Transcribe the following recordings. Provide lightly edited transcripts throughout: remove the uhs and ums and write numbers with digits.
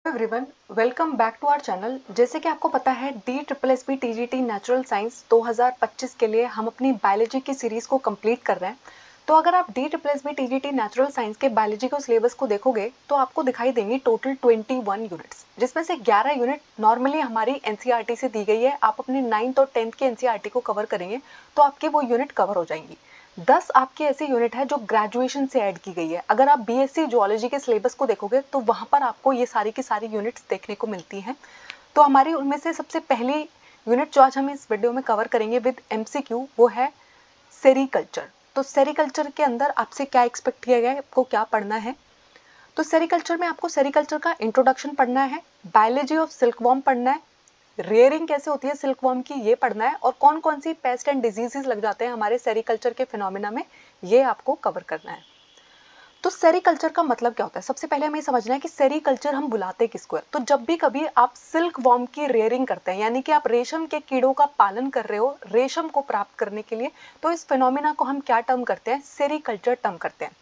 Everyone, welcome back to our channel. जैसे कि आपको पता है DSSB TGT नेचुरल साइंस 2025 के लिए हम अपनी बायोलॉजी की सीरीज को कंप्लीट कर रहे हैं। तो अगर आप DSSB TGT नेचुरल साइंस के बायोलॉजी को सिलेबस को देखोगे तो आपको दिखाई देंगी टोटल 21 यूनिट्स, जिसमें से 11 यूनिट नॉर्मली हमारी NCERT से दी गई है। आप अपनी 9th और 10th के NCERT को कवर करेंगे तो आपकी वो यूनिट कवर हो जाएंगी। 10 आपकी ऐसी यूनिट है जो ग्रेजुएशन से ऐड की गई है। अगर आप BSc जूलॉजी के सिलेबस को देखोगे तो वहाँ पर आपको ये सारी की सारी यूनिट्स देखने को मिलती हैं। तो हमारी उनमें से सबसे पहली यूनिट जो आज हम इस वीडियो में कवर करेंगे विद MCQ वो है सेरीकल्चर। तो सेरीकल्चर के अंदर आपसे क्या एक्सपेक्ट किया गया है, आपको क्या पढ़ना है। तो सेरीकल्चर में आपको सेरीकल्चर का इंट्रोडक्शन पढ़ना है, बायोलॉजी ऑफ सिल्कवॉर्म पढ़ना है, रेयरिंग कैसे होती है सिल्कवॉर्म की ये पढ़ना है, और कौन कौन सी पेस्ट एंड डिजीजेस लग जाते हैं हमारे सेरीकल्चर के फिनोमिना में, ये आपको कवर करना है। तो सेरीकल्चर का मतलब क्या होता है, सबसे पहले हमें ये समझना है कि सेरीकल्चर हम बुलाते किसको है। तो जब भी कभी आप सिल्क वॉर्म की रेयरिंग करते हैं, यानी कि आप रेशम के कीड़ों का पालन कर रहे हो रेशम को प्राप्त करने के लिए, तो इस फिनोमिना को हम क्या टर्म करते हैं, सेरीकल्चर टर्म करते हैं।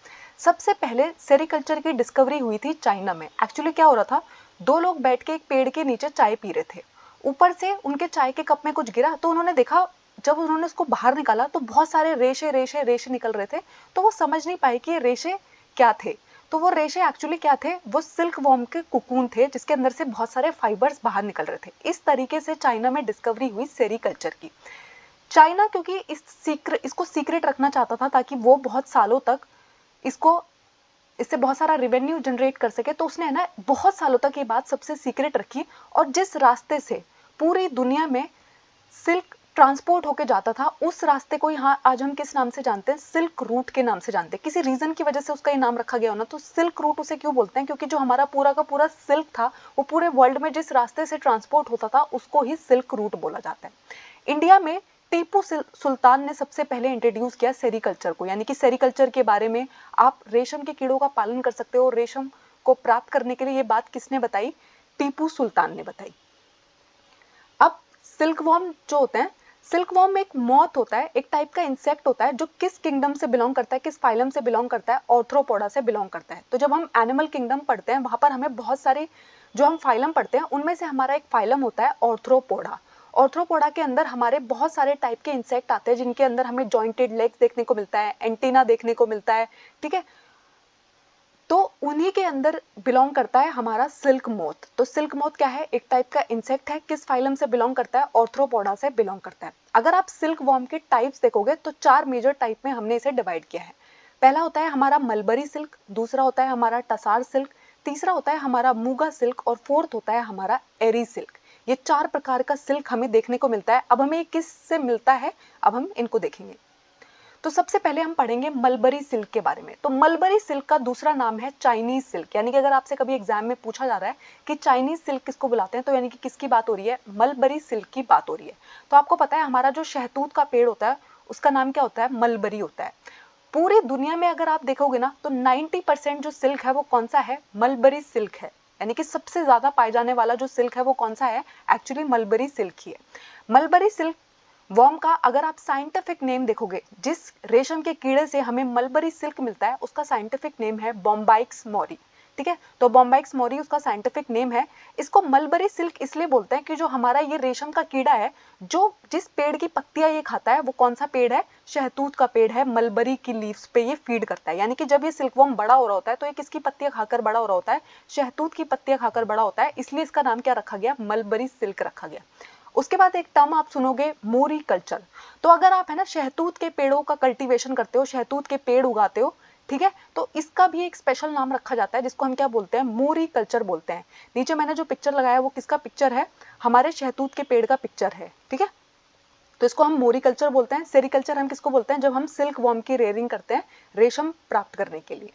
सबसे पहले सेरीकल्चर की डिस्कवरी हुई थी चाइना में। एक्चुअली क्या हो रहा था, दो लोग बैठ के एक पेड़ के नीचे चाय पी रहे थे। ऊपर से उनके चाय के कप में कुछ गिरा तो उन्होंने देखा, जब उन्होंने उसको बाहर निकाला तो बहुत सारे रेशे रेशे रेशे निकल रहे थे। तो वो समझ नहीं पाए कि ये रेशे क्या थे। तो वो रेशे एक्चुअली क्या थे, वो सिल्क वॉर्म के कुकून थे जिसके अंदर से बहुत सारे फाइबर्स बाहर निकल रहे थे। इस तरीके से चाइना में डिस्कवरी हुई सेरीकल्चर की। चाइना क्योंकि इसको सीक्रेट रखना चाहता था ताकि वो बहुत सालों तक इससे बहुत सारा रेवेन्यू जनरेट कर सके, तो उसने है ना बहुत सालों तक ये बात सबसे सीक्रेट रखी। और जिस रास्ते से पूरी दुनिया में सिल्क ट्रांसपोर्ट होके जाता था उस रास्ते को यहाँ आज हम किस नाम से जानते हैं, सिल्क रूट के नाम से जानते हैं। किसी रीजन की वजह से उसका ये नाम रखा गया हो ना, तो सिल्क रूट उसे क्यों बोलते हैं, क्योंकि जो हमारा पूरा का पूरा सिल्क था वो पूरे वर्ल्ड में जिस रास्ते से ट्रांसपोर्ट होता था उसको ही सिल्क रूट बोला जाता है। इंडिया में टीपू सुल्तान ने सबसे पहले इंट्रोड्यूस किया सेरीकल्चर को, यानी कि सेरीकल्चर के बारे में आप रेशम के कीड़ों का पालन कर सकते हो रेशम को प्राप्त करने के लिए, ये बात किसने बताई, टीपू सुल्तान ने बताई। अब सिल्कवॉर्म जो होते हैं, सिल्कवॉर्म एक मॉथ होता है, एक टाइप का इंसेक्ट होता है जो किस किंगडम से बिलोंग करता है, किस फाइलम से बिलोंग करता है, ऑर्थ्रोपोडा से बिलोंग करता है। तो जब हम एनिमल किंगडम पढ़ते हैं वहां पर हमें बहुत सारे जो हम फाइलम पढ़ते हैं उनमें से हमारा एक फाइलम होता है ऑर्थ्रोपोडा। ऑर्थ्रोपोडा के अंदर हमारे बहुत सारे टाइप के इंसेक्ट आते हैं जिनके अंदर हमें जॉइंटेड लेग्स देखने को मिलता है, एंटीना देखने को मिलता है, ठीक है। तो उन्हीं के अंदर बिलोंग करता है हमारा सिल्क मोथ। तो सिल्क मोथ क्या है, एक टाइप का इंसेक्ट है, किस फाइलम से बिलोंग करता है, ऑर्थ्रोपोडा से बिलोंग करता है। अगर आप सिल्क वॉर्म के टाइप्स देखोगे तो 4 मेजर टाइप में हमने इसे डिवाइड किया है। पहला होता है हमारा मलबरी सिल्क, दूसरा होता है हमारा टसार सिल्क, तीसरा होता है हमारा मूगा सिल्क, और फोर्थ होता है हमारा एरी सिल्क। ये 4 प्रकार का सिल्क हमें देखने को मिलता है। अब हमें किस से मिलता है, अब हम इनको देखेंगे। तो सबसे पहले हम पढ़ेंगे मलबरी सिल्क के बारे में। तो मलबरी सिल्क का दूसरा नाम है चाइनीज सिल्क, यानी कि अगर आपसे कभी एग्जाम में पूछा जा रहा है कि चाइनीज सिल्क किसको बुलाते हैं, तो यानी कि किसकी बात हो रही है, मलबरी सिल्क की बात हो रही है। तो आपको पता है हमारा जो शहतूत का पेड़ होता है उसका नाम क्या होता है, मलबरी होता है। पूरी दुनिया में अगर आप देखोगे ना तो 90% जो सिल्क है वो कौन सा है, मलबरी सिल्क है। यानी कि सबसे ज्यादा पाए जाने वाला जो सिल्क है वो कौन सा है, एक्चुअली मलबरी सिल्क ही है। मलबरी सिल्क वॉर्म का अगर आप साइंटिफिक नेम देखोगे, जिस रेशम के कीड़े से हमें मलबरी सिल्क मिलता है उसका साइंटिफिक नेम है बॉम्बाइक्स मोरी, ठीक है। तो बॉम्बाइक्स मोरी उसका साइंटिफिक नेम है। इसको मलबरी सिल्क इसलिए बोलते हैं कि जो हमारा ये रेशम का कीड़ा है, जो जिस पेड़ की पत्तियां ये खाता है वो कौन सा पेड़ है, शहतूत का पेड़ है। मलबरी की लीव्स पे ये फीड करता है, यानी कि जब ये सिल्कवॉर्म बड़ा हो रहा होता है तो ये किसकी पत्तियां खाकर बड़ा हो रहा होता है, शहतूत की पत्तियां खाकर बड़ा होता है। इसलिए इसका नाम क्या रखा गया, मलबरी सिल्क रखा गया। उसके बाद एक टर्म आप सुनोगे, मोरी कल्चर। तो अगर आप है ना शहतूत के पेड़ों का कल्टीवेशन करते हो, शहतूत के पेड़ उगाते हो, ठीक है, तो इसका भी एक स्पेशल नाम रखा जाता है जिसको हम क्या बोलते हैं, मोरी कल्चर बोलते हैं। नीचे मैंने जो पिक्चर लगाया वो किसका पिक्चर है, हमारे शहतूत के पेड़ का पिक्चर है, ठीक है। तो इसको हम मोरी कल्चर बोलते हैं। सेरीकल्चर हम किसको बोलते हैं, जब हम सिल्क वॉर्म की रेयरिंग करते हैं रेशम प्राप्त करने के लिए।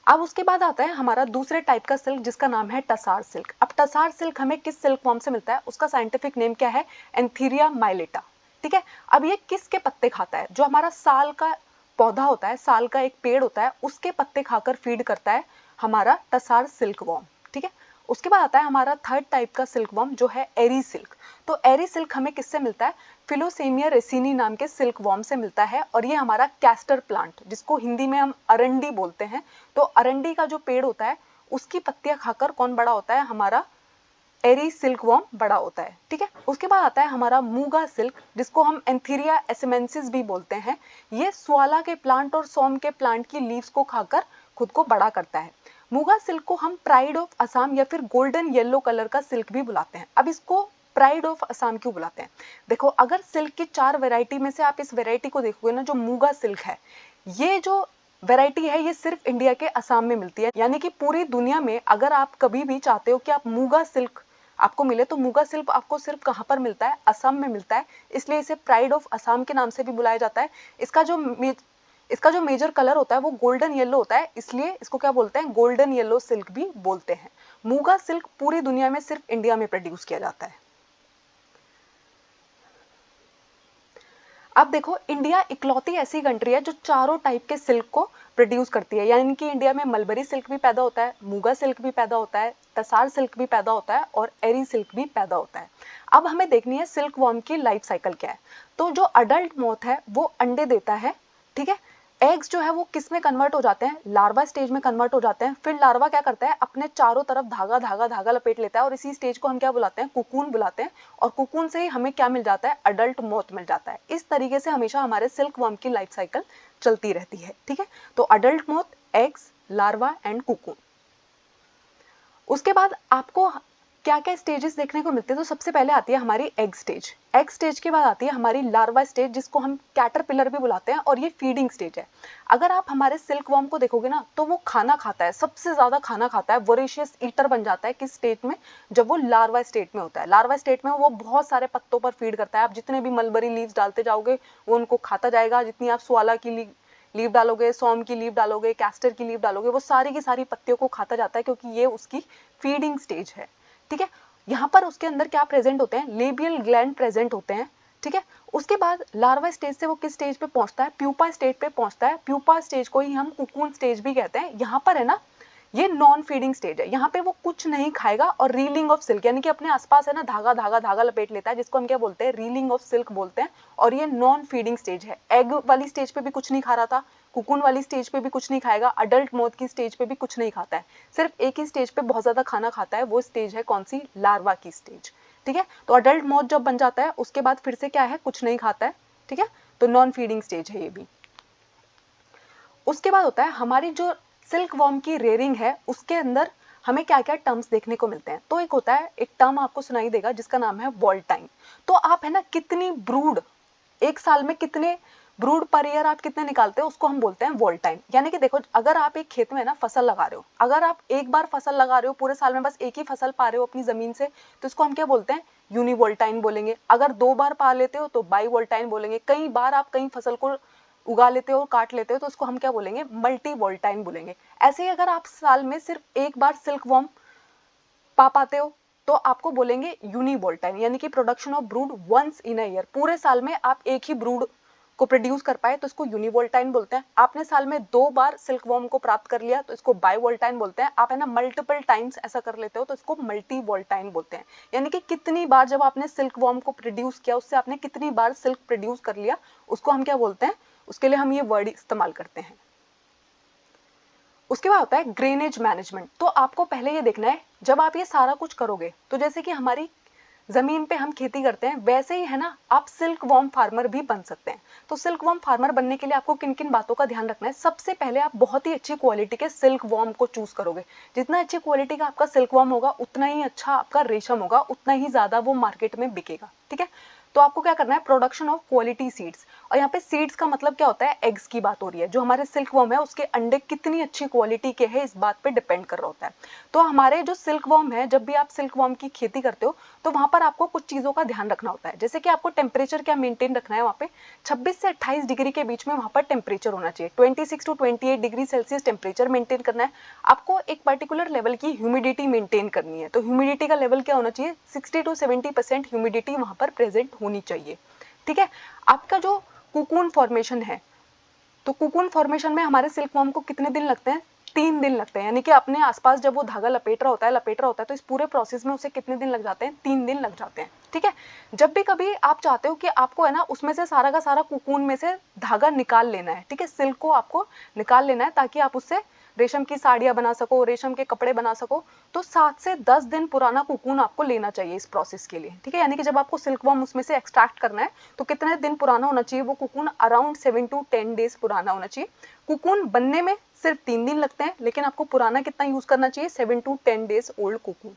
अब उसके बाद आता है हमारा दूसरे टाइप का सिल्क जिसका नाम है टसार सिल्क। अब टसार सिल्क हमें किस सिल्क फॉर्म से मिलता है, उसका साइंटिफिक नेम क्या है, एंथीरिया माइलेटा, ठीक है। अब ये किसके पत्ते खाता है, जो हमारा साल का पौधा होता है, साल का एक पेड़ होता है, उसके पत्ते खाकर फीड करता है हमारा टसार सिल्क वॉर्म, ठीक है। उसके बाद आता है हमारा थर्ड टाइप का सिल्क वॉर्म जो है एरी सिल्क। तो एरी सिल्क हमें किससे मिलता है, फिलोसेमिया रेसिनी नाम के सिल्क वॉर्म से मिलता है। और ये हमारा कैस्टर प्लांट, जिसको हिंदी में हम अरंडी बोलते हैं, तो अरंडी का जो पेड़ होता है उसकी पत्तियां खाकर कौन बड़ा होता है, हमारा एरी सिल्कवॉर्म बड़ा होता है। ठीक है, उसके बाद आता है हमारा मूगा सिल्क, जिसको हम एंथीरिया एसिमेंसिस भी बोलते हैं। ये स्वाला के प्लांट और सोम के प्लांट की लीव्स को खाकर खुद को बड़ा करता है। मूगा सिल्क को हम प्राइड ऑफ असम या फिर गोल्डन येलो कलर का सिल्क भी बुलाते हैं। अब इसको प्राइड ऑफ असम क्यों बुलाते हैं? देखो, अगर सिल्क की 4 वैरायटी में से आप इस वैरायटी को देखोगे ना, जो मूगा सिल्क है, ये जो वैरायटी है ये सिर्फ इंडिया के असम में मिलती है। यानी कि पूरी दुनिया में अगर आप कभी भी चाहते हो कि आप मूगा सिल्क आपको मिले, तो मूगा सिल्क आपको सिर्फ कहाँ पर मिलता है, असम में मिलता है। इसलिए इसे प्राइड ऑफ असम के नाम से भी बुलाया जाता है। इसका जो मेजर कलर होता है वो गोल्डन येलो होता है, इसलिए इसको क्या बोलते हैं, गोल्डन येलो सिल्क भी बोलते हैं। मूगा सिल्क पूरी दुनिया में सिर्फ इंडिया में प्रोड्यूस किया जाता है। अब देखो, इंडिया इकलौती ऐसी कंट्री है जो चारों टाइप के सिल्क को प्रोड्यूस करती है। यानी कि इंडिया में मलबरी सिल्क भी पैदा होता है, मूगा सिल्क भी पैदा होता है, तसार सिल्क भी पैदा होता है और एरी सिल्क भी पैदा होता है। अब हमें देखनी है सिल्क वॉर्म की लाइफ साइकिल क्या है। तो जो अडल्ट मोथ है वो अंडे देता है। ठीक है, एग्स जो है वो किस में कन्वर्ट हो जाते हैं, लार्वा स्टेज में कन्वर्ट हो जाते हैं। फिर लार्वा क्या करता है, अपने चारों तरफ धागा धागा धागा लपेट लेता है और इसी स्टेज को हम क्या बुलाते हैं, कुकून बुलाते हैं। और कुकून से ही हमें क्या मिल जाता है, अडल्ट मोथ मिल जाता है। इस तरीके से हमेशा हमारे सिल्क वर्म की लाइफ साइकिल चलती रहती है। ठीक है, तो adult moth, eggs, larva and cocoon. उसके बाद आपको क्या क्या स्टेजेस देखने को मिलते हैं, तो सबसे पहले आती है हमारी एग स्टेज। एग स्टेज के बाद आती है हमारी लार्वा स्टेज, जिसको हम कैटरपिलर भी बुलाते हैं, और ये फीडिंग स्टेज है। अगर आप हमारे सिल्क वॉर्म को देखोगे ना, तो वो खाना खाता है, सबसे ज्यादा खाना खाता है, वोरेशियस ईटर बन जाता है। किस स्टेज में, जब वो लार्वा स्टेट में होता है। लार्वा स्टेट में वो बहुत सारे पत्तों पर फीड करता है। आप जितने भी मलबरी लीव्स डालते जाओगे वो उनको खाता जाएगा। जितनी आप स्वाला की लीव डालोगे, सोम की लीव डालोगे, कैस्टर की लीव डालोगे, वो सारी की सारी पत्तियों को खाता जाता है, क्योंकि ये उसकी फीडिंग स्टेज है। ठीक है, यहाँ पर उसके अंदर क्या प्रेजेंट होते हैं, लेबियल ग्लैंड प्रेजेंट होते हैं। ठीक है, उसके बाद लार्वा स्टेज से वो किस स्टेज पे पहुंचता है, प्यूपा स्टेज पे पहुंचता है। प्यूपा स्टेज को ही हम कुकून स्टेज भी कहते हैं। यहाँ पर है ना, ये नॉन फीडिंग स्टेज है। यहाँ पे वो कुछ नहीं खाएगा और रीलिंग ऑफ सिल्क, यानी कि अपने आसपास है ना धागा धागा धागा लपेट लेता है, जिसको हम क्या बोलते हैं, रीलिंग ऑफ सिल्क बोलते हैं। और ये नॉन फीडिंग स्टेज है। एग वाली स्टेज पे भी कुछ नहीं खा रहा था, कुकून वाली स्टेज पे भी कुछ नहीं खाएगा, अडल्ट मोथ की स्टेज पे भी कुछ नहीं खाता है। सिर्फ एक ही स्टेज पे बहुत ज्यादा खाना खाता है, वो स्टेज है कौन सी, लार्वा की स्टेज। ठीक है, तो अडल्ट मोथ जब बन जाता है उसके बाद फिर से क्या है, कुछ नहीं खाता है। ठीक है, तो नॉन फीडिंग स्टेज है ये भी। उसके बाद होता है हमारी जो सिल्क वॉर्म की रेयरिंग है, उसके अंदर हमें क्या क्या टर्म्स देखने को मिलते हैं। तो एक होता है, एक टर्म आपको सुनाई देगा जिसका नाम है वॉल टाइम। तो आप है ना कितनी ब्रूड, एक साल में कितने ब्रूड पर ईयर आप कितने निकालते हो, उसको हम बोलते हैं वॉल टाइम। यानी कि देखो, अगर आप एक खेत में ना फसल लगा रहे हो, अगर आप एक बार फसल लगा रहे हो, पूरे साल में बस एक ही फसल पा रहे हो अपनी जमीन से, तो इसको हम क्या बोलते हैं, यूनिवोल्टाइन बोलेंगे। अगर 2 बार पा लेते हो तो बाई वोल्टाइन बोलेंगे। कई बार आप कई फसल को उगा लेते हो, काट लेते हो, तो उसको हम क्या बोलेंगे, मल्टी वोल्टाइन बोलेंगे। ऐसे ही अगर आप साल में सिर्फ एक बार सिल्क वॉर्म पा पाते हो तो आपको बोलेंगे यूनिवोल्टाइन, यानी कि production of brood once in a year. पूरे साल में आप एक ही ब्रूड को प्रोड्यूस कर पाए तो इसको यूनिवोल्टाइन बोलते हैं। आपने साल में 2 बार सिल्क वॉर्म को प्राप्त कर लिया तो इसको बाईवोल्टाइन बोलते हैं। आप है ना मल्टीपल टाइम्स ऐसा कर लेते हो तो इसको मल्टी वोल्टाइन बोलते हैं। यानी कि कितनी बार जब आपने सिल्क वॉर्म को प्रोड्यूस किया, उससे आपने कितनी बार सिल्क प्रोड्यूस कर लिया, उसको हम क्या बोलते हैं, उसके लिए हम ये वर्ड इस्तेमाल करते हैं। उसके बाद होता है ग्रेनेज मैनेजमेंट। तो आपको पहले ये देखना है, जब आप ये सारा कुछ करोगे, तो जैसे कि हमारी जमीन पे हम खेती करते हैं, वैसे ही है ना आप सिल्क वॉर्म फार्मर भी बन सकते हैं। तो सिल्क वॉर्म फार्मर बनने के लिए आपको किन किन बातों का ध्यान रखना है। सबसे पहले आप बहुत ही अच्छी क्वालिटी के सिल्क वॉर्म को चूज करोगे। जितना अच्छी क्वालिटी का आपका सिल्क वॉर्म होगा, उतना ही अच्छा आपका रेशम होगा, उतना ही ज्यादा वो मार्केट में बिकेगा। ठीक है, तो आपको क्या करना है, प्रोडक्शन ऑफ क्वालिटी सीड्स। और यहाँ पे सीड्स का मतलब क्या होता है, एग्स की बात हो रही है। जो हमारे सिल्क वॉर्म है उसके अंडे कितनी अच्छी क्वालिटी के हैं, इस बात पे डिपेंड कर रहा होता है। तो हमारे जो सिल्क वॉर्म है, जब भी आप सिल्क वॉर्म की खेती करते हो तो वहां पर आपको कुछ चीजों का ध्यान रखना होता है। जैसे कि आपको टेम्परेचर क्या मेंटेन रखना है, वहाँ पे 26 से 28 डिग्री के बीच में वहां पर टेम्परेचर होना चाहिए। 26 to 28 degree Celsius temperature maintain करना है। आपको एक पर्टिकुलर लेवल की ह्यूमिडिटी मेंटेन करनी है। तो ह्यूमिडिटी का लेवल क्या होना चाहिए, 60 to 70% ह्यूमिडिटी वहां पर प्रेजेंट होनी चाहिए। ठीक है, आपका जो कुकून फॉर्मेशन है, तो कुकून फॉर्मेशन में हमारे सिल्क वॉर्म को कितने दिन लगते हैं, 3 दिन लगते हैं। यानी कि अपने आसपास जब वो धागा लपेट रहा होता है तो इस पूरे प्रोसेस में उसे कितने दिन लग जाते हैं, 3 दिन लग जाते हैं। ठीक है, जब भी कभी आप चाहते हो कि आपको है ना उसमें से सारा का सारा कुकून में से धागा निकाल लेना है, ठीक है, सिल्क को आपको निकाल लेना है ताकि आप उससे रेशम की साड़ियाँ बना सको, रेशम के कपड़े बना सको, तो 7 से 10 दिन पुराना कोकून आपको लेना चाहिए इस प्रोसेस के लिए, ठीक है। यानी कि जब आपको सिल्कवर्म उसमें से एक्सट्रैक्ट करना है तो कितने दिन पुराना होना चाहिए वो कोकून? अराउंड 7 to 10 डेज पुराना होना चाहिए। कोकून बनने में सिर्फ 3 दिन लगते हैं, लेकिन आपको पुराना कितना यूज करना चाहिए? 7 to 10 डेज ओल्ड कोकून।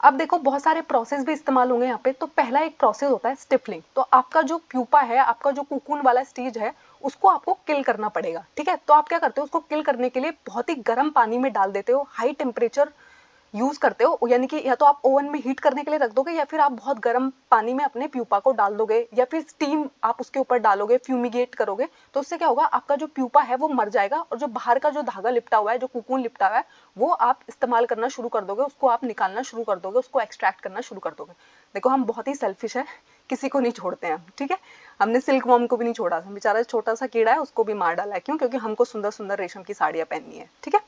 अब देखो बहुत सारे प्रोसेस भी इस्तेमाल होंगे यहाँ पे। तो पहला एक प्रोसेस होता है स्टिफलिंग। तो आपका जो प्यूपा है, आपका जो कोकून वाला स्टेज है, उसको आपको किल करना पड़ेगा, ठीक है। तो आप क्या करते हो? उसको किल करने के लिए बहुत ही गर्म पानी में डाल देते हो, हाई टेम्परेचर यूज करते हो, यानी कि या तो आप ओवन में हीट करने के लिए रख दोगे या फिर आप बहुत गर्म पानी में अपने प्यूपा को डाल दोगे, या फिर स्टीम आप उसके ऊपर डालोगे, फ्यूमिगेट करोगे। तो उससे क्या होगा? आपका जो प्यूपा है वो मर जाएगा और जो बाहर का जो धागा लिपटा हुआ है, जो कोकून लिपटा हुआ है, वो आप इस्तेमाल करना शुरू कर दोगे, उसको आप निकालना शुरू कर दोगे, उसको एक्सट्रैक्ट करना शुरू कर दोगे। देखो हम बहुत ही सेल्फिश है, किसी को नहीं छोड़ते हैं, ठीक है। हमने सिल्कवर्म को भी नहीं छोड़ा, बेचारा छोटा सा कीड़ा है, उसको भी मार डाला है। क्यों? क्योंकि हमको सुंदर सुंदर रेशम की साड़ियाँ पहननी है, ठीक है।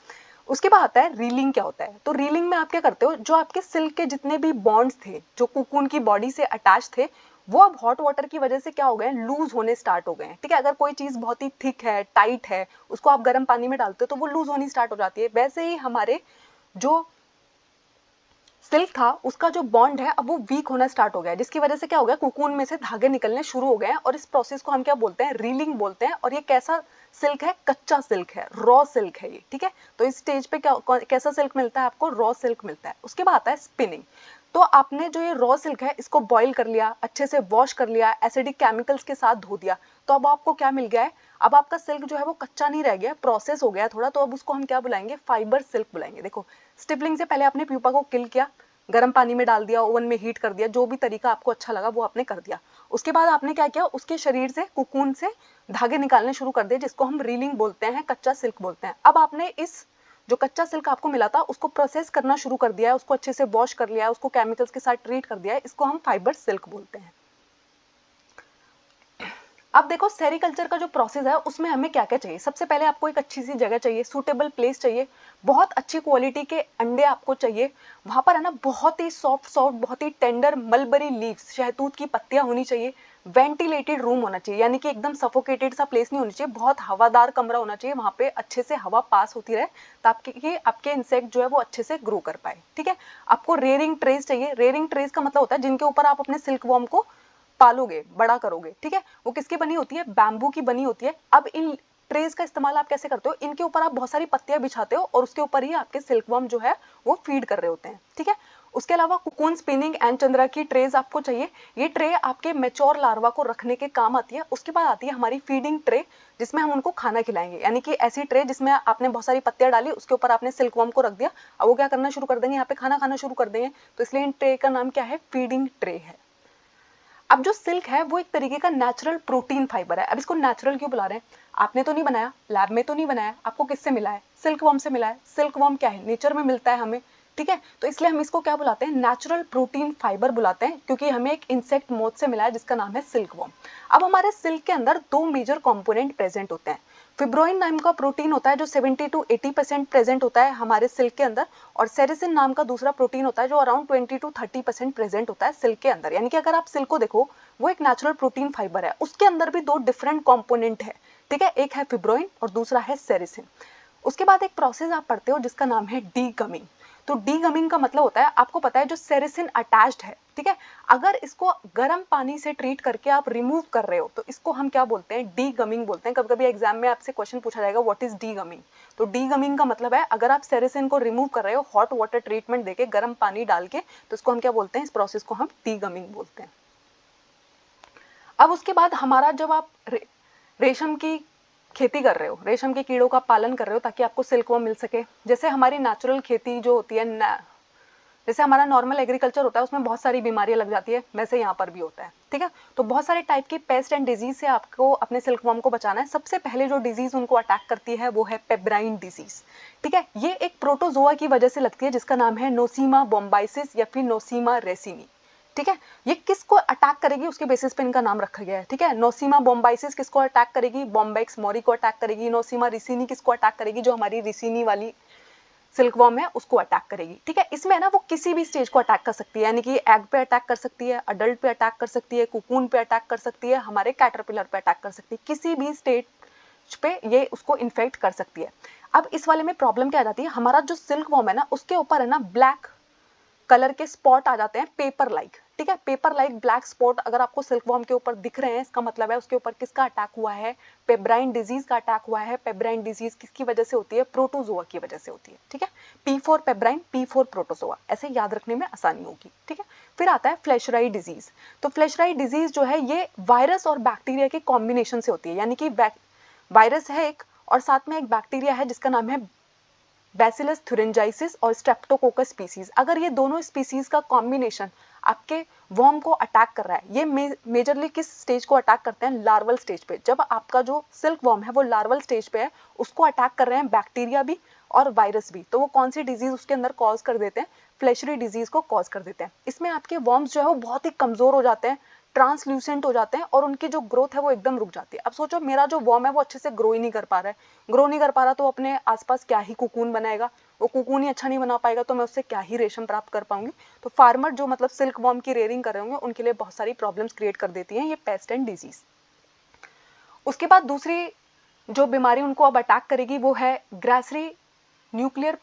उसके बाद आता है रीलिंग। क्या होता है? तो रीलिंग में आप क्या करते हो? जो आपके सिल्क के जितने भी बॉन्ड्स थे, जो कोकून की बॉडी से अटैच थे, वो अब हॉट वाटर की वजह से क्या हो गए? लूज होने स्टार्ट हो गए हैं, ठीक है। अगर कोई चीज बहुत ही थिक है, टाइट है, उसको आप गर्म पानी में डालते हो तो वो लूज होनी स्टार्ट हो जाती है। वैसे ही हमारे जो सिल्क था उसका जो बॉन्ड है अब वो वीक होना स्टार्ट हो गया है, जिसकी वजह से क्या हो गया? कोकून में से धागे निकलने शुरू हो गए हैं और इस प्रोसेस को हम क्या बोलते हैं? रीलिंग बोलते हैं। और ये कैसा सिल्क है? कच्चा सिल्क है, रॉ सिल्क है ये, ठीक है। तो इस स्टेज पे क्या कैसा सिल्क मिलता है आपको? रॉ सिल्क मिलता है। उसके बाद आता है स्पिनिंग। तो आपने जो ये रॉ सिल्क है इसको बॉईल कर लिया, अच्छे से वॉश कर लिया, एसिडिक केमिकल्स के साथ धो दिया, तो अब आपको क्या मिल गया है? अब आपका सिल्क जो है वो कच्चा नहीं रह गया, प्रोसेस हो गया थोड़ा। तो अब उसको हम क्या बुलाएंगे? फाइबर सिल्क बुलाएंगे। देखो स्टिपलिंग से पहले आपने प्यूपा को किल किया, गर्म पानी में डाल दिया, ओवन में हीट कर दिया, जो भी तरीका आपको अच्छा लगा वो आपने कर दिया। उसके बाद आपने क्या किया? उसके शरीर से, कोकून से धागे निकालने शुरू कर दिए, जिसको हम रीलिंग बोलते हैं, कच्चा सिल्क बोलते हैं। अब आपने इस जो कच्चा सिल्क आपको मिला था उसको प्रोसेस करना शुरू कर दिया है, उसको अच्छे से वॉश कर लिया है, उसको केमिकल्स के साथ ट्रीट कर दिया है, इसको हम फाइबर सिल्क बोलते हैं। अब देखो सेरीकल्चर का जो प्रोसेस है उसमें हमें क्या क्या चाहिए? सबसे पहले आपको एक अच्छी सी जगह चाहिए, सूटेबल प्लेस चाहिए, बहुत अच्छी क्वालिटी के अंडे आपको चाहिए। वहां पर है ना बहुत ही सॉफ्ट सॉफ्ट, बहुत ही टेंडर मलबरी लीव्स, शहतूत की पत्तियां होनी चाहिए। वेंटिलेटेड रूम होना चाहिए, यानी कि एकदम सफोकेटेड सा प्लेस नहीं होनी चाहिए, बहुत हवादार कमरा होना चाहिए, वहां पे अच्छे से हवा पास होती रहे ताकि आपके इंसेक्ट जो है वो अच्छे से ग्रो कर पाए, ठीक है। आपको रेयरिंग ट्रेज चाहिए। रेयरिंग ट्रेज का मतलब होता है जिनके ऊपर आप अपने सिल्क वॉर्म को पालोगे, बड़ा करोगे, ठीक है। वो किसकी बनी होती है? बैम्बू की बनी होती है। अब इन ट्रेज का इस्तेमाल आप कैसे करते हो? इनके ऊपर आप बहुत सारी पत्तियां बिछाते हो और उसके ऊपर ही आपके सिल्कवर्म जो है वो फीड कर रहे होते हैं, ठीक है। उसके अलावा कोकून स्पिनिंग एंड चंद्रा की ट्रेज आपको चाहिए। ये ट्रे आपके मेच्योर लार्वा को रखने के काम आती है। उसके बाद आती है हमारी फीडिंग ट्रे, जिसमें हम उनको खाना खिलाएंगे, यानी कि ऐसी ट्रे जिसमें आपने बहुत सारी पत्तियां डाली, उसके ऊपर आपने सिल्कवर्म को रख दिया, अब वो क्या करना शुरू कर देंगे? यहाँ पे खाना खाना शुरू कर देंगे। तो इसलिए इन ट्रे का नाम क्या है? फीडिंग ट्रे है। अब जो सिल्क है वो एक तरीके का नेचुरल प्रोटीन फाइबर है। अब इसको नेचुरल क्यों बुला रहे हैं? आपने तो नहीं बनाया, लैब में तो नहीं बनाया, आपको किससे मिला है? सिल्कवर्म से मिला है। सिल्कवर्म क्या है? नेचर में मिलता है हमें, ठीक है। तो इसलिए हम इसको क्या बुलाते हैं? नेचुरल प्रोटीन फाइबर बुलाते हैं, क्योंकि हमें एक इंसेक्ट मोथ से मिला है जिसका नाम है सिल्कवर्म। अब हमारे सिल्क के अंदर दो मेजर कंपोनेंट प्रेजेंट होते हैं। फिब्रोइन नाम का प्रोटीन होता है जो 70 to 80% प्रेजेंट होता है हमारे सिल्क के अंदर, और सेरिसिन नाम का दूसरा प्रोटीन होता है जो अराउंड 20 to 30% प्रेजेंट होता है सिल्क के अंदर। यानी कि अगर आप सिल्क को देखो वो एक नेचुरल प्रोटीन फाइबर है, उसके अंदर भी दो डिफरेंट कंपोनेंट है, ठीक है। एक है फिब्रोइन और दूसरा है सेरिसिन। उसके बाद एक प्रोसेस आप पढ़ते हो जिसका नाम है डीगमिंग। तो डीगमिंग का मतलब होता है, आपको पता है जो सेरिसिन अटैच्ड है, ठीक है, अगर इसको गर्म पानी से ट्रीट करके आप रिमूव कर रहे हो तो इसको हम क्या बोलते हैं? डीगमिंग बोलते हैं। कभी कभी एग्जाम में आपसे क्वेश्चन पूछा जाएगा व्हाट इज डीगमिंग। तो डीगमिंग का मतलब है अगर आप सेरिसिन को रिमूव कर रहे हो हॉट वाटर ट्रीटमेंट देके, गर्म पानी डाल के, तो इसको हम क्या बोलते हैं? इस प्रोसेस को हम डीगमिंग बोलते हैं। अब उसके बाद हमारा जब आप रेशम की खेती कर रहे हो, रेशम के कीड़ों का पालन कर रहे हो ताकि आपको सिल्कवर्म मिल सके, जैसे हमारी नेचुरल खेती जो होती है, जैसे हमारा नॉर्मल एग्रीकल्चर होता है उसमें बहुत सारी बीमारियां लग जाती है, वैसे यहाँ पर भी होता है, ठीक है। तो बहुत सारे टाइप की पेस्ट एंड डिजीज से आपको अपने सिल्कवर्म को बचाना है। सबसे पहले जो डिजीज उनको अटैक करती है वो है पेब्राइन डिजीज, ठीक है। ये एक प्रोटोजोआ की वजह से लगती है जिसका नाम है नोसीमा बोम्बाइसिस या फिर नोसीमा रेसिनी, ठीक है। ये किसको अटैक करेगी उसके बेसिस पे इनका नाम रखा गया है, ठीक है। नोसीमा बोम्बाइसिस किसको अटैक करेगी? बॉम्बेक्स मोरी को अटैक करेगी। नोसीमा रिसिनी किसको अटैक करेगी? जो हमारी रिसिनी वाली सिल्कवर्म है उसको अटैक करेगी, ठीक है। इसमें ना वो किसी भी स्टेज को अटैक कर सकती है, यानी कि एग पे अटैक कर सकती है, अडल्ट पे अटैक कर सकती है, कोकून पे अटैक कर सकती है, हमारे कैटरपिलर पे अटैक कर सकती है, किसी भी स्टेज पे ये उसको इन्फेक्ट कर सकती है। अब इस वाले में प्रॉब्लम क्या आ जाती है, हमारा जो सिल्क वॉर्म है ना उसके ऊपर है ना ब्लैक कलर के स्पॉट आ जाते हैं पेपर लाइक, ठीक है, पेपर लाइक ब्लैक स्पॉट अगर आपको सिल्क वॉर्म के ऊपर दिख रहे हैं, इसका मतलब है उसके ऊपर किसका अटैक हुआ है, पेब्राइन डिजीज का अटैक हुआ है। पेब्राइन डिजीज किसकी वजह से होती है, प्रोटोजोआ की वजह से होती है, ठीक है, P4 पेब्राइन, P4 प्रोटोजोआ, ऐसे याद रखने में आसानी होगी, ठीक है। फिर आता है फ्लैशराई डिजीज। तो फ्लैशराई डिजीज जो है ये वायरस और बैक्टीरिया के कॉम्बिनेशन से होती है, यानी कि वायरस है एक और साथ में एक बैक्टीरिया है जिसका नाम है बैसिलस थुरिंजाइसिस और स्ट्रेप्टोकोकस स्पीसीज। अगर ये दोनों स्पीसीज का कॉम्बिनेशन आपके वर्म को अटैक कर रहा है, ये मेजरली किस स्टेज को अटैक करते हैं, लार्वल स्टेज पे। जब आपका जो सिल्क वर्म है वो लार्वल स्टेज पे है, उसको अटैक कर रहे हैं बैक्टीरिया भी और वायरस भी, तो वो कौन सी डिजीज उसके अंदर कॉज कर देते हैं, फ्लैशरी डिजीज को कॉज कर देते हैं। इसमें आपके वर्म्स जो है वो बहुत ही कमजोर हो जाते हैं, ट्रांसल्यूसेंट हो जाते हैं और उनकी जो ग्रोथ है वो एकदम रुक जाती है। अब सोचो मेरा जो वर्म है वो अच्छे से ग्रो ही नहीं कर पा रहा है, ग्रो नहीं कर पा रहा तो अपने आसपास क्या ही कुकून बनाएगा, वो कुकून ही अच्छा नहीं बना पाएगा तो मैं उससे क्या ही रेशम प्राप्त कर पाऊंगी। तो फार्मर जो मतलब सिल्क वर्म की रेयरिंग कर रहे होंगे उनके लिए बहुत सारी प्रॉब्लम्स क्रिएट कर देती हैं ये पेस्ट एंड डिजीज। उसके बाद दूसरी जो बीमारी उनको अब अटैक करेगी वो है ग्रासरी न्यूक्लियर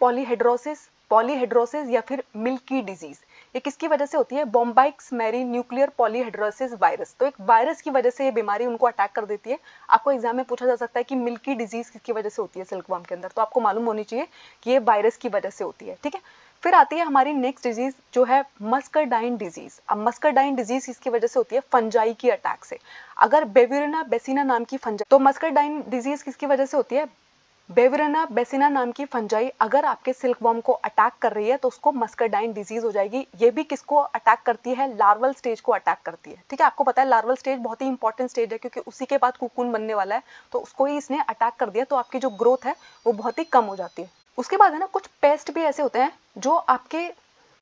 पॉलीहेड्रोसिस या फिर मिल्की डिजीज। ये किसकी वजह से होती है, बॉम्बाइक्स मैरी न्यूक्लियर पॉलीहेड्रोसिस वायरस। तो एक वायरस की वजह से ये बीमारी उनको अटैक कर देती है। आपको एग्जाम में पूछा जा सकता है कि मिल्की डिजीज किसकी वजह से होती है सिल्क वर्म के अंदर, तो आपको मालूम होनी चाहिए कि ये वायरस की वजह से होती है, ठीक है। फिर आती है हमारी नेक्स्ट डिजीज जो है मस्करडाइन डिजीज। अब मस्करडाइन डिजीज इसकी वजह से होती है फंजाई की अटैक से। अगर बेविरिना बेसिना नाम की फंजाई, तो मस्करडाइन डिजीज किसकी वजह से होती है, बेविरिना बेसिना नाम की फंजाई अगर आपके सिल्क वर्म को अटैक कर रही है तो उसको मस्करडाइन डिजीज हो जाएगी। ये भी किसको अटैक करती है, लार्वल स्टेज को अटैक करती है, ठीक है। आपको पता है लार्वल स्टेज बहुत ही इंपॉर्टेंट स्टेज है क्योंकि उसी के बाद कुकून बनने वाला है, तो उसको ही इसने अटैक कर दिया तो आपकी जो ग्रोथ है वो बहुत ही कम हो जाती है। उसके बाद है ना कुछ पेस्ट भी ऐसे होते हैं जो आपके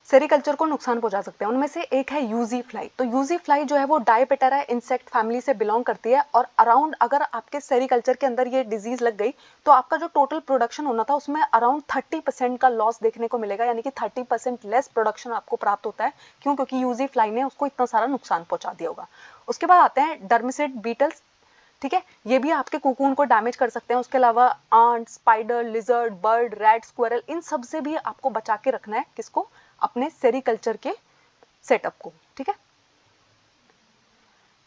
सेरिकल्चर को नुकसान पहुंचा सकते हैं। उनमें से एक है यूजी फ्लाई। तो यूजी फ्लाई जो है वो डायपेटेरा इंसेक्ट फैमिली से बिलोंग करती है और अराउंड अगर आपके सेरिकल्चर के अंदर ये डिजीज लग गई तो आपका जो टोटल प्रोडक्शन होना था उसमें अराउंड 30% का लॉस देखने को मिलेगा, यानी कि 30% लेस प्रोडक्शन आपको प्राप्त होता है। क्यों, क्योंकि यूजी फ्लाई ने उसको इतना सारा नुकसान पहुंचा दिया होगा। उसके बाद आते हैं डर्मिसिड बीटल्स, ठीक है, ये भी आपके कुकून को डैमेज कर सकते हैं। उसके अलावा ant, spider, lizard, bird, rat, squirrel, इन सब से भी आपको बचा के रखना है किसको, अपने सेरिकल्चर के सेटअप को, ठीक है।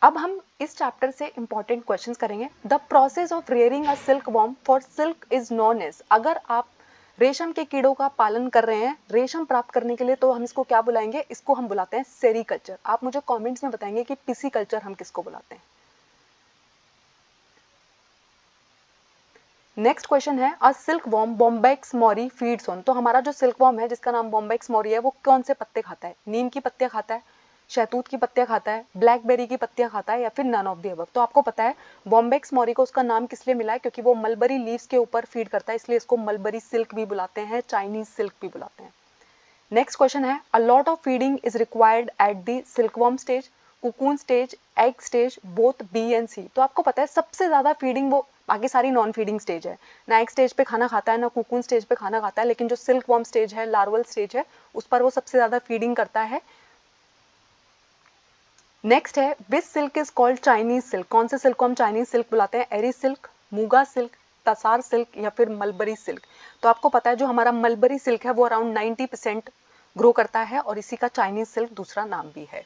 अब हम इस चैप्टर से इंपॉर्टेंट क्वेश्चंस करेंगे। The process of rearing a silk worm for silk is known as. अगर आप रेशम के कीड़ों का पालन कर रहे हैं रेशम प्राप्त करने के लिए तो हम इसको क्या बुलाएंगे, इसको हम बुलाते हैं सेरिकल्चर। आप मुझे कमेंट्स में बताएंगे कि पिसिकल्चर हम किसको बुलाते हैं। नेक्स्ट क्वेश्चन है a silk worm Bombyx mori feeds on. तो हमारा जो सिल्क वॉर्म है जिसका नाम बॉम्बैक्स मॉरी है वो कौन से पत्ते खाता है, नीम की पत्तियां खाता है, शहतूत की पत्तियां खाता है, ब्लैकबेरी की पत्तियां खाता है या फिर नन ऑफ द अबव। तो आपको पता है बॉम्बैक्स मॉरी को उसका नाम किस लिए मिला है, क्योंकि वो मलबरी लीव्स के ऊपर फीड करता है, इसलिए इसको मलबरी सिल्क भी बुलाते हैं, चाइनीज सिल्क भी बुलाते हैं। नेक्स्ट क्वेश्चन है a lot of feeding is required at the silkworm stage, cocoon stage, egg stage, both B and C. तो आपको पता है सबसे ज्यादा फीडिंग वो, बाकी सारी नॉन फीडिंग स्टेज है, ना एग स्टेज पे खाना खाता है ना कुकून स्टेज पे खाना खाता है, लेकिन जो सिल्क वर्म स्टेज है, लार्वल स्टेज है, उस पर वो सबसे ज्यादा फीडिंग करता है। नेक्स्ट है which silk is called Chinese silk. कौन से सिल्क को हम चाइनीज सिल्क बुलाते हैं, eri silk, muga silk, tasar silk या फिर मलबरी सिल्क। तो आपको पता है जो हमारा मलबरी सिल्क है वो अराउंड 90% ग्रो करता है और इसी का चाइनीज सिल्क दूसरा नाम भी है।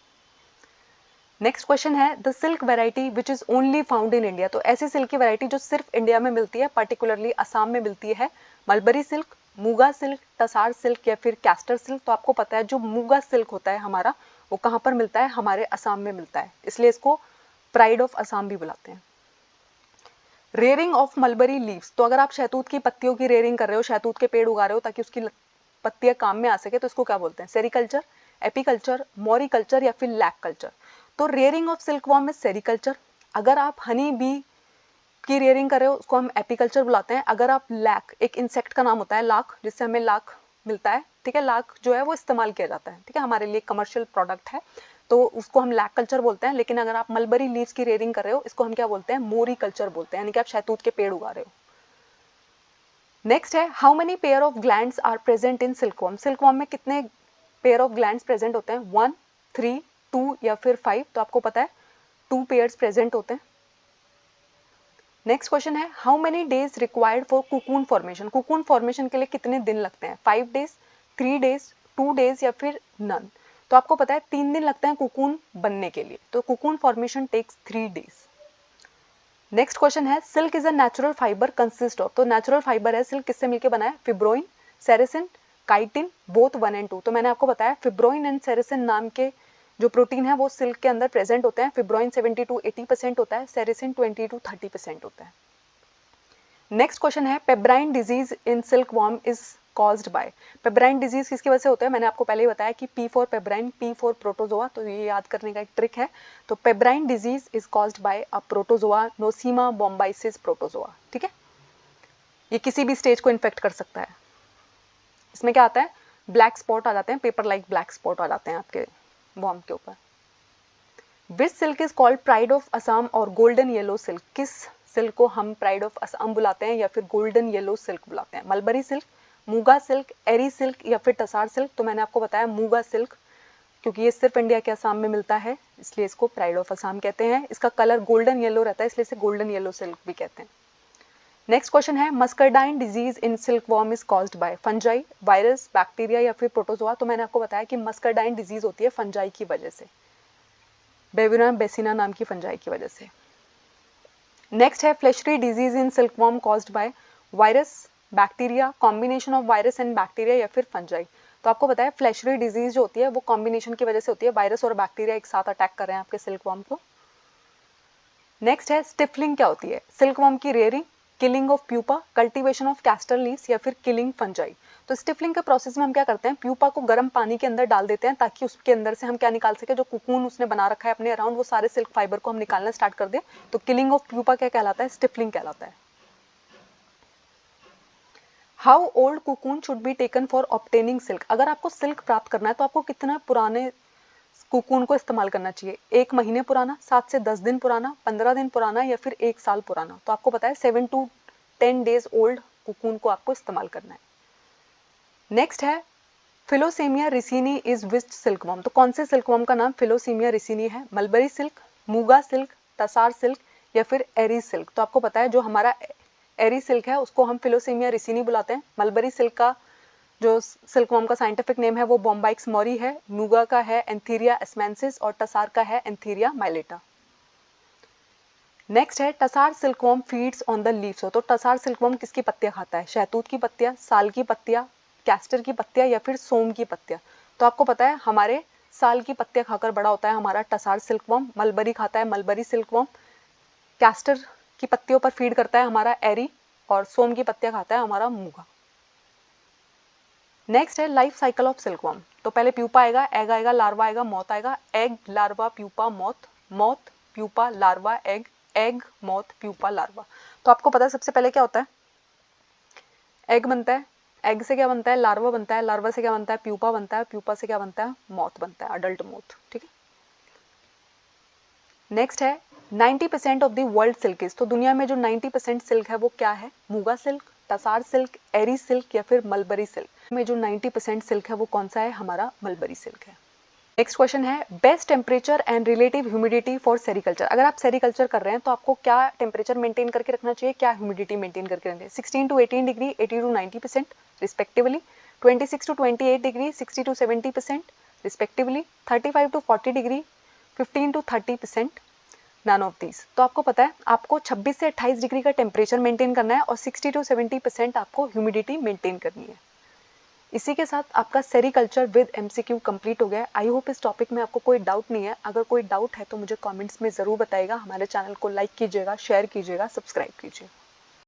नेक्स्ट क्वेश्चन है the silk variety which is only found in India. तो ऐसी सिल्क की वैरायटी जो सिर्फ इंडिया में मिलती है, पर्टिकुलरली असम में मिलती है, mulberry silk, muga silk, tasar silk या फिर कैस्टर सिल्क। तो आपको पता है जो मूगा सिल्क होता है हमारा वो कहाँ पर मिलता है, हमारे असम में मिलता है, इसलिए इसको प्राइड ऑफ असम भी बुलाते हैं। Rearing of mulberry leaves. तो अगर आप शहतूत की पत्तियों की रेयरिंग कर रहे हो, शहतूत के पेड़ उगा रहे हो ताकि उसकी पत्तियां काम में आ सके, तो इसको क्या बोलते हैं, सेरिकल्चर, एपीकल्चर, मॉरिकल्चर या फिर लैक कल्चर। तो रेयरिंग ऑफ सिल्क वॉर्म में सेरिकल्चर। अगर आप हनी बी की रेयरिंग कर रहे हो उसको हम एपीकल्चर बुलाते हैं। अगर आप लैक, एक इंसेक्ट का नाम होता है लाख, जिससे हमें लाख मिलता है, ठीक है, लाख जो है वो इस्तेमाल किया जाता है, ठीक है, हमारे लिए कमर्शियल प्रोडक्ट है, तो उसको हम लैक कल्चर बोलते हैं। लेकिन अगर आप मलबरी लीव्स की रेयरिंग कर रहे हो इसको हम क्या बोलते हैं, मोरी कल्चर बोलते हैं, यानी कि आप शहतूत के पेड़ उगा रहे हो। नेक्स्ट है how many pair of glands are present in silkworm. Silkworm में कितने पेयर ऑफ ग्लैंड्स प्रेजेंट होते हैं, 1, 3, 2 या फिर 5। तो आपको पता है 2 पेयर्स प्रेजेंट होते हैं। नेक्स्ट क्वेश्चन है how many days required for cocoon formation. Cocoon formation के लिए कितने दिन लगते हैं, 5 डेज, 3 डेज, 2 डेज या फिर नन। तो आपको पता है 3 दिन लगते हैं कुकून बनने के लिए, तो cocoon formation takes 3 days. Next question है silk is a natural fibre consist of. तो नेचुरल फाइबर है सिल्क, किससे मिलकर बना है, फिब्रोइन, सेरेसिन, काइटिन, बोथ 1 और 2। तो मैंने आपको बताया फिब्रोइन एंड सेरेसिन नाम के जो प्रोटीन है वो सिल्क के अंदर प्रेजेंट होते हैं। फिब्रोइन 70 to 80% होता है, सेरेसिन 20 to 30% होता है। नेक्स्ट क्वेश्चन है pebrine disease in silk worm is caused bye. Pebrine disease किसकी वजह से होता है, मैंने आपको पहले ही बताया कि P for pebrine, P for protozoa, तो ये याद करने का एक ट्रिक है। तो pebrine disease is caused by a protozoa, Nosema bombycis protozoa. ठीक है, ये किसी भी स्टेज को इन्फेक्ट कर सकता है। इसमें क्या आता है, ब्लैक स्पॉट आ जाते हैं, पेपर लाइक ब्लैक स्पॉट आ जाते हैं आपके वॉर्म के ऊपर। Which silk is called pride of Assam और गोल्डन येलो सिल्क। किस सिल्क को हम प्राइड ऑफ असम बुलाते हैं या फिर गोल्डन येलो सिल्क बुलाते हैं, मलबरी सिल्क, मूगा सिल्क, एरी सिल्क या फिर टसार सिल्क। तो मैंने आपको बताया मूगा सिल्क, क्योंकि ये सिर्फ इंडिया के असम में मिलता है इसलिए इसको प्राइड ऑफ असम कहते हैं। इसका कलर गोल्डन येलो रहता है इसलिए इसे गोल्डन येलो सिल्क भी कहते हैं। नेक्स्ट क्वेश्चन है muscardine disease in silk worm is caused bye fungi, virus, bacteria या फिर प्रोटोजोआ। तो मैंने आपको बताया कि मस्करडाइन डिजीज होती है फंजाई की वजह से, बेविना बेसिना नाम की फंजाई की वजह से। नेक्स्ट है flacherie disease in silk worm caused by virus, bacteria, combination of virus and bacteria या फिर फंजाई। तो आपको पता है फ्लेशरी डिजीज जो होती है वो कॉम्बिनेशन की वजह से होती है, वायरस और बैक्टीरिया एक साथ अटैक कर रहे हैं आपके सिल्क वॉर्म को। नेक्स्ट है स्टिफलिंग क्या होती है, सिल्क वॉर्म की rearing, killing of pupa, cultivation of castor leaves या फिर किलिंग फंजाई। तो स्टिफलिंग के प्रोसेस में हम क्या करते हैं, प्यूपा को गर्म पानी के अंदर डाल देते हैं ताकि उसके अंदर से हम क्या निकाल सके, जो कुकून उसने बना रखा है अपने अराउंड वो सारे सिल्क फाइबर को हम निकालना स्टार्ट कर दें। तो किलिंग ऑफ प्यूपा क्या कहलाता है, स्टिफलिंग कहलाता है। How old cocoon should be taken for obtaining silk. अगर आपको सिल्क प्राप्त करना है तो आपको कितना पुराने कुकून को इस्तेमाल करना चाहिए, 1 महीने पुराना, 7 से 10 दिन पुराना, 15 दिन पुराना या फिर 1 साल पुराना। तो आपको पता है 7 to 10 डेज ओल्ड कुकून को आपको इस्तेमाल करना है। नेक्स्ट है फिलोसेमिया रिसिनी इज विच सिल्क वॉर्म। तो कौन से सिल्क वॉर्म का नाम फिलोसेमिया रिसिनी है, mulberry silk, muga silk, tasar silk या फिर एरी सिल्क। तो आपको पता है जो हमारा एरी सिल्क है उसको हम फिलोसेमिया रिसिनी बुलाते हैं। मलबरी सिल्क का जो सिल्क वॉर्म का साइंटिफिक नेम है वो बॉम्बाइक्स मॉरी है, मूगा का है एंथीरिया एस्मेंसिस और टसार का है एंथीरिया माइलेटा। नेक्स्ट है tasar silk worm feeds on the leaves. तो टसार सिल्क वॉर्म किसकी पत्तियां खाता है, शहतूत की पत्तियां, साल की पत्तियां, कैस्टर की पत्तियां या फिर सोम की पत्तियां। तो आपको पता है हमारे साल की पत्तियां खाकर बड़ा होता है हमारा टसार सिल्क वॉर्म, मलबरी खाता है मलबरी सिल्क वॉर्म, कैस्टर की पत्तियों पर फीड करता है हमारा एरी और सोम की पत्तियां खाता है हमारा मूगा। नेक्स्ट है life cycle of silk worm. तो पहले प्यूपा आएगा, एग आएगा, लार्वा आएगा, मॉथ आएगा, egg, larva, pupa, moth, moth, pupa, larva, egg, egg, moth, pupa, larva. तो आपको पता है सबसे पहले क्या होता है, एग बनता है, एग से क्या बनता है, लार्वा बनता है, लार्वा से क्या बनता है, प्यूपा बनता है, प्यूपा से क्या बनता है, मॉथ बनता है, अडल्ट मॉथ। ठीक है, नेक्स्ट है 90% of the world silk is. तो दुनिया में जो 90% सिल्क है वो क्या है, मूगा सिल्क, टसार सिल्क, एरी सिल्क या फिर मलबरी सिल्क। में जो 90% सिल्क है वो कौन सा है, हमारा मलबरी सिल्क है। नेक्स्ट क्वेश्चन है best temperature and relative humidity for sericulture. अगर आप सेरिकल्चर कर रहे हैं तो आपको क्या टेम्परेचर मेंटेन करके रखना चाहिए, क्या ह्यूमिडिटी मेंटेन करके रखना चाहिए, 16 to 18 degree, 80 to 90% respectively, 26 to 28 degree, 60 to 70% respectively, 35 to 40 degree, 15 to 30%, none of these. तो आपको पता है आपको 26 से 28 डिग्री का टेम्परेचर मेंटेन करना है और 60 to 70% आपको ह्यूमिडिटी मेंटेन करनी है। इसी के साथ आपका सेरिकल्चर विद एमसीक्यू कंप्लीट हो गया है। आई होप इस टॉपिक में आपको कोई डाउट नहीं है। अगर कोई डाउट है तो मुझे कमेंट्स में ज़रूर बताइएगा। हमारे चैनल को लाइक कीजिएगा, शेयर कीजिएगा, सब्सक्राइब कीजिए।